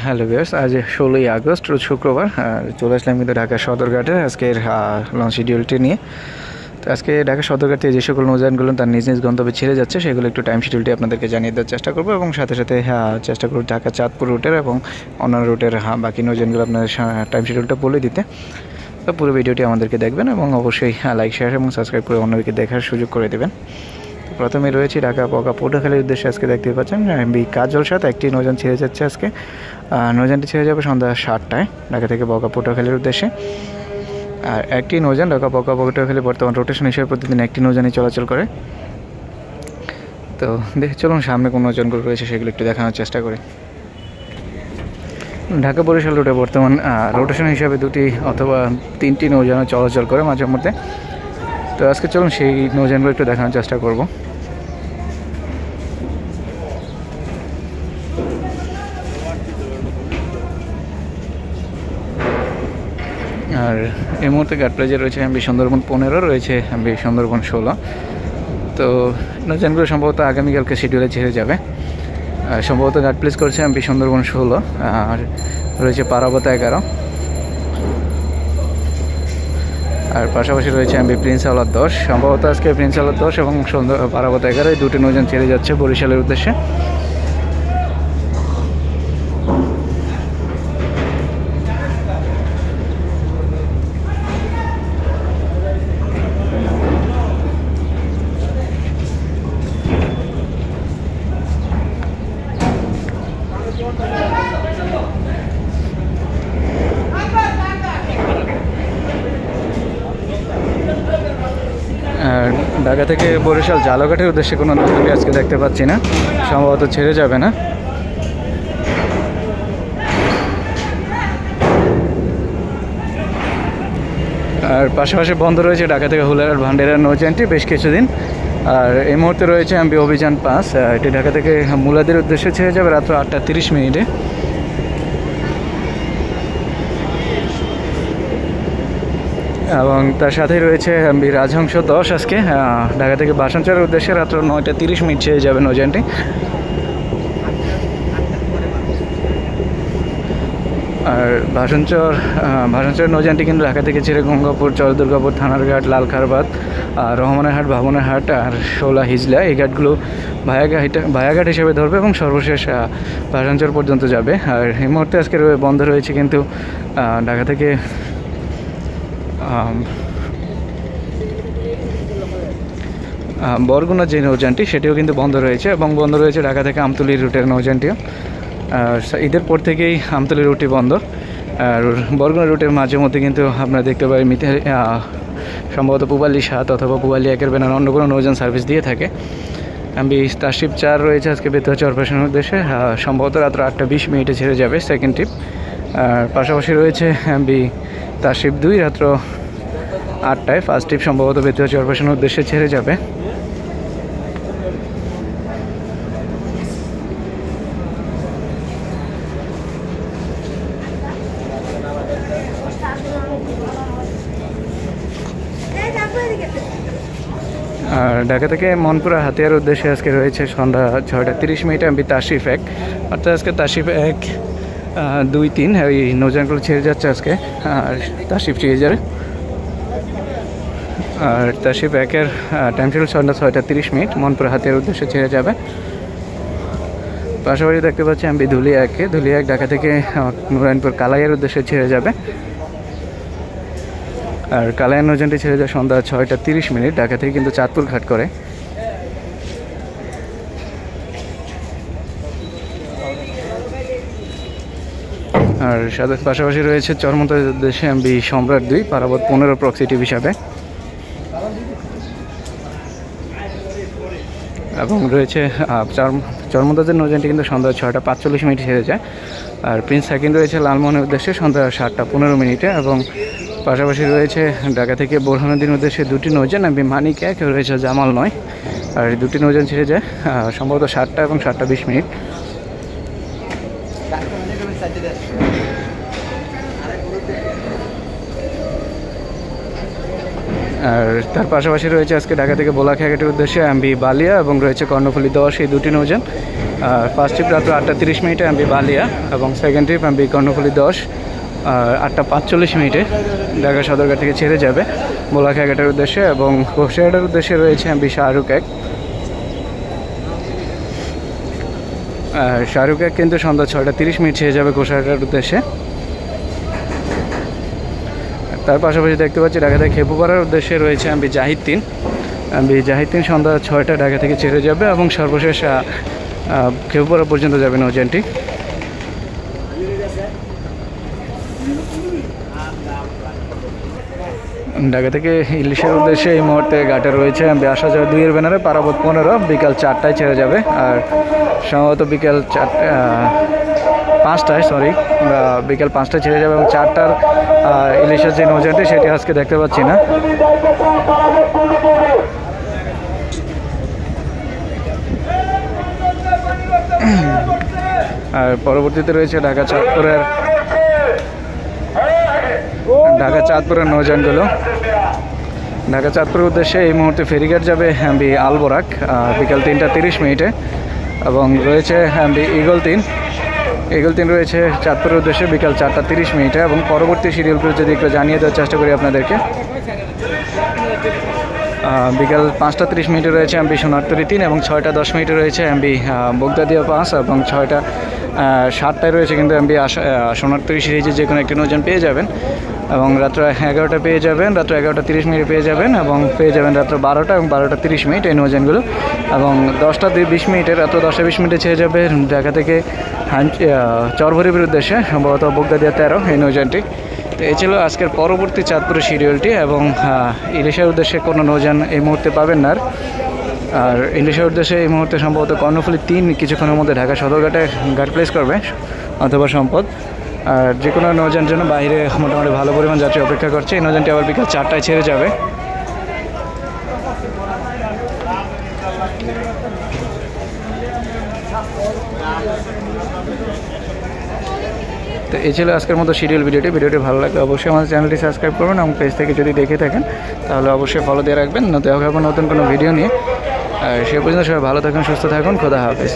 Hello viewers, আজ 16ই August রোজ শুক্রবার চলে আসলাম কিন্তু ঢাকা সদরঘাটে আজকের লঞ্চ শিডিউলটি নিয়ে। তো আজকে ঢাকা সদরঘাট থেকে যে সকল নৌযানগুলো তার নিজ নিজ গন্তব্যে ছেড়ে যাচ্ছে সেগুলো একটু টাইম শিডিউলটি আপনাদেরকে জানিয়ে দেওয়ার চেষ্টা করবো এবং সাথে সাথে চেষ্টা করব ঢাকা চাঁদপুর রুটের এবং অন্যান্য রুটের বাকি নৌযানগুলো আপনাদের টাইম শিডিউলটা বলে দিতে। তো পুরো ভিডিওটি আমাদেরকে দেখবেন এবং অবশ্যই লাইক শেয়ার এবং সাবস্ক্রাইব করে অন্যদিকে দেখার সুযোগ করে দেবেন। প্রথমে রয়েছে ঢাকা বকা পটুয়াখালীর উদ্দেশ্যে। আজকে দেখতে পাচ্ছেন কাজল সাথে একটি নৌযান ছেড়ে যাচ্ছে। আজকে নৌযানটি ছেড়ে যাবে সন্ধ্যা 7টায় ঢাকা থেকে বকা পটুয়াখালীর উদ্দেশ্যে। আর একটি নৌযান ঢাকা বকা পটুয়াখালী বর্তমান রোটেশন হিসেবে প্রতিদিন একটি নৌযানই চলাচল করে। তো চলুন সামনে কোন নৌযানগুলো রয়েছে সেগুলো একটু দেখানোর চেষ্টা করি। ঢাকা বরিশাল রুটে বর্তমান রোটেশন হিসাবে 2টি অথবা 3টি নৌযান চলাচল করে মাঝে মধ্যে। তো আজকে চলুন সেই নৌযানগুলো একটু দেখানোর চেষ্টা করব। আর এই মুহূর্তে ঘাট প্লেজে রয়েছে এমবি সুন্দরবন 15, রয়েছে এমবি সুন্দরবন 16। তো নৌযানগুলো সম্ভবত আগামীকালকে শিডিউলে ছেড়ে যাবে। সম্ভবত ঘাট প্লেজ করছে এমবি সুন্দরবন 16, আর রয়েছে পারাবত 11, আর পাশাপাশি রয়েছে এমবি প্রিন্স আওলাদ 10। সম্ভবত আজকে প্রিন্স আওলাদ 10 এবং পারাবত 11 এই দুটি নৌযান ছেড়ে যাচ্ছে বরিশালের উদ্দেশ্যে। ঢাকা থেকে বরিশাল জালঘাটের উদ্দেশ্যে কোনো নৌযানই আজকে দেখতে পাচ্ছি না, সম্ভবত ছেড়ে যাবে না। আর পাশাপাশি বন্ধ রয়েছে ঢাকা থেকে হুলার ভান্ডারের নৌযানটি বেশ কিছুদিন। আর এই মুহূর্তে রয়েছে এমবি অভিযান 5, এটি ঢাকা থেকে মুলাদের উদ্দেশ্যে ছেড়ে যাবে রাত্র 8টা 30 এবং তার সাথেই রয়েছে এমবি রাজহংস 10। আজকে ঢাকা থেকে বাসানচরের উদ্দেশ্যে রাত্র 9টা 30 ছেড়ে যাবে নৌযানটি। আর ভাসানচর নৌযানটি কিন্তু ঢাকা থেকে ছেড়ে গঙ্গাপুর, চরদুর্গাপুর, থানারঘাট, লালখারবাদ, রহমানের হাট আর শোলা হিজলা এই ঘাটগুলো ভায়াঘাট হিসেবে ধরবে এবং সর্বশেষ ভাসানচর পর্যন্ত যাবে। আর এই মুহূর্তে আজকে বন্ধ রয়েছে কিন্তু ঢাকা থেকে বরগুনা যে নৌযানটি সেটিও কিন্তু বন্ধ রয়েছে এবং বন্ধ রয়েছে ঢাকা থেকে আমতলী রুটের নৌযানটিও। ঈদের পর থেকেই আমতলী রুটটি বন্ধ। আর বরগুনা রুটের মাঝে মধ্যে কিন্তু আপনারা দেখতে পারেন সম্ভবত পুবালি 7 অথবা পুবালি 1-এর ব্যানার অন্য কোনো নৌযান সার্ভিস দিয়ে থাকে। এমবি তাশরিফ 4 রয়েছে আজকে বেতুয়া চরপেশনের উদ্দেশ্যে, সম্ভবত রাত্র 8টা 20 ছেড়ে যাবে সেকেন্ড ট্রিপ। আর পাশাপাশি রয়েছে এমবি তাশরিফ 2 রাত্র 8টায়, ফার্স্ট ট্রিপ সম্ভবত বেতুয়া চরপেশনের উদ্দেশ্যে ছেড়ে যাবে। আর ঢাকা থেকে মনপুরা হাতিয়ার উদ্দেশ্যে আজকে রয়েছে সন্ধ্যা 6টা 30 এমবি তাশরিফ 1, অর্থাৎ আজকে তাশরিফ 1, 2, 3 ওই নৌযানগুলো ছেড়ে যাচ্ছে আজকে। আর তাশরিফ ট্রেজারে আর তাশরিফ 1-এর টাইম শিডিউল সন্ধ্যা 6টা 30 মনপুরা হাতিয়ার উদ্দেশ্যে ছেড়ে যাবে। পাশাপাশি দেখতে পাচ্ছি এমবি ধুলি 1 ঢাকা থেকে নারায়ণপুর কালাইয়ের উদ্দেশ্যে ছেড়ে যাবে। আর কালাইয়ের নৌযানটি ছেড়ে যায় সন্ধ্যা 6টা 30 ঢাকা থেকে কিন্তু চাঁদপুর ঘাট করে। আর সাথে পাশাপাশি রয়েছে চরমন্তার উদ্দেশ্যে এমবি সম্রাট 2 পারাবত 15 প্রক্সিটিভ হিসাবে, এবং রয়েছে চরমন্তাজের নৌযানটি কিন্তু সন্ধ্যা 6টা 45 ছেড়ে যায়। আর প্রিন্স সেকেন্ড রয়েছে লালমোহনের উদ্দেশ্যে সন্ধ্যা 7টা 15 এবং পাশাপাশি রয়েছে ঢাকা থেকে বোরহানুদ্দিন উদ্দেশ্যে 2টি নৌযান এমবি মানিক 1, রয়েছে জামাল 9। আর এই 2টি নৌযান ছেড়ে যায় সম্ভবত 7টা এবং 7টা 20। আর তার পাশাপাশি রয়েছে আজকে ঢাকা থেকে বোলাখাঘাটের উদ্দেশ্যে এমবি বালিয়া এবং রয়েছে কর্ণফুলী 10 এই দুটি নৌযান। আর ফার্স্ট ট্রিপ রাত্র 8:30 এমবি বালিয়া, এবং সেকেন্ড ট্রিপ এমবি কর্ণফুলী 10 আর 8:45 ঢাকা সদরঘাট থেকে ছেড়ে যাবে বোলাখাঘাটের উদ্দেশ্যে, এবং কোষাঘাটের উদ্দেশ্যে রয়েছে এমবি শাহরুখ 1। আর শাহরুখ 1 কিন্তু সন্ধ্যা 6:30 ছেড়ে যাবে কোষাঘাটের উদ্দেশ্যে। তার পাশাপাশি দেখতে পাচ্ছি ঢাকা থেকে খেপুপাড়ার উদ্দেশ্যে রয়েছে এমবি জাহিদ 3। এমবি জাহিদ 3 সন্ধ্যা 6টা ঢাকা থেকে ছেড়ে যাবে, এবং সর্বশেষ খেপুপাড়া পর্যন্ত যাবে নৌযানটি। ঢাকা থেকে ইলিশের উদ্দেশ্যে এই মুহূর্তে ঘাটে রয়েছে এমবি আসা যাওয়া 2 এর ব্যানারে পারাবত 15 বিকাল 4টায় ছেড়ে যাবে। আর সম্ভবত বিকাল 5টায় বিকাল 5টায় ছেড়ে যাবে, এবং 4টার ইলিশের যে নৌযানটি সেটি আজকে দেখতে পাচ্ছি না। আর পরবর্তীতে রয়েছে ঢাকা চাঁদপুরের নৌযানগুলো। ঢাকা চাঁদপুরের উদ্দেশ্যে এই মুহূর্তে ফেরিঘাট যাবে এমবি আলবোরাক বিকাল 3:30 এবং রয়েছে এমবি ঈগল 3 রয়েছে চাঁদপুরের উদ্দেশ্যে বিকাল 4:30, এবং পরবর্তী শিডিউলগুলো যদি একটু জানিয়ে দেওয়ার চেষ্টা করি আপনাদেরকে। বিকাল 5:30 রয়েছে এমবি সোনারতরী 3, এবং 6:10 রয়েছে এমবি বগদাদিয়া 5, এবং 6:07 রয়েছে কিন্তু এমবি সোনারতরী সিরিজে যে কোনো একটি নৌযান পেয়ে যাবেন। এবং রাত্র 11টা পেয়ে যাবেন, রাত্র 11:30 পেয়ে যাবেন, এবং পেয়ে যাবেন রাত্র 12টা এবং 12:30 এই নৌযানগুলো। এবং 10:20 রাত্র 10:20 ছেড়ে যাবে ঢাকা থেকে চরভরির উদ্দেশ্যে, সম্ভবত বগদাদিয়া 13 এই নৌযানটি। তো এই ছিল আজকের পরবর্তী চাঁদপুরের শিডিউলটি, এবং ইলিশের উদ্দেশ্যে কোনো নৌযান এই মুহূর্তে পাবেন না। আর ইলিশের উদ্দেশ্যে এই মুহূর্তে সম্ভবত কর্ণফুলী 3 কিছুক্ষণের মধ্যে ঢাকা সদরঘাটে ঘাট প্লেস করবে, অথবা সম্পদ। আর যে কোনো নৌযানের জন্য বাইরে মোটামুটি ভালো পরিমাণ যাত্রী অপেক্ষা করছে। এই নৌযানটি আবার বিকাল 4টায় ছেড়ে যাবে। তো এই ছিল আজকের মতো শিডিউল ভিডিওটি ভালো লাগলে অবশ্যই আমাদের চ্যানেলটি সাবস্ক্রাইব করবেন, এবং পেজ থেকে যদি দেখে থাকেন তাহলে অবশ্যই ফলো দিয়ে রাখবেন। দেখা হবে নতুন কোনো ভিডিও নিয়ে। আর সে পর্যন্ত সবাই ভালো থাকুন, সুস্থ থাকুন, খোদা হাফেজ।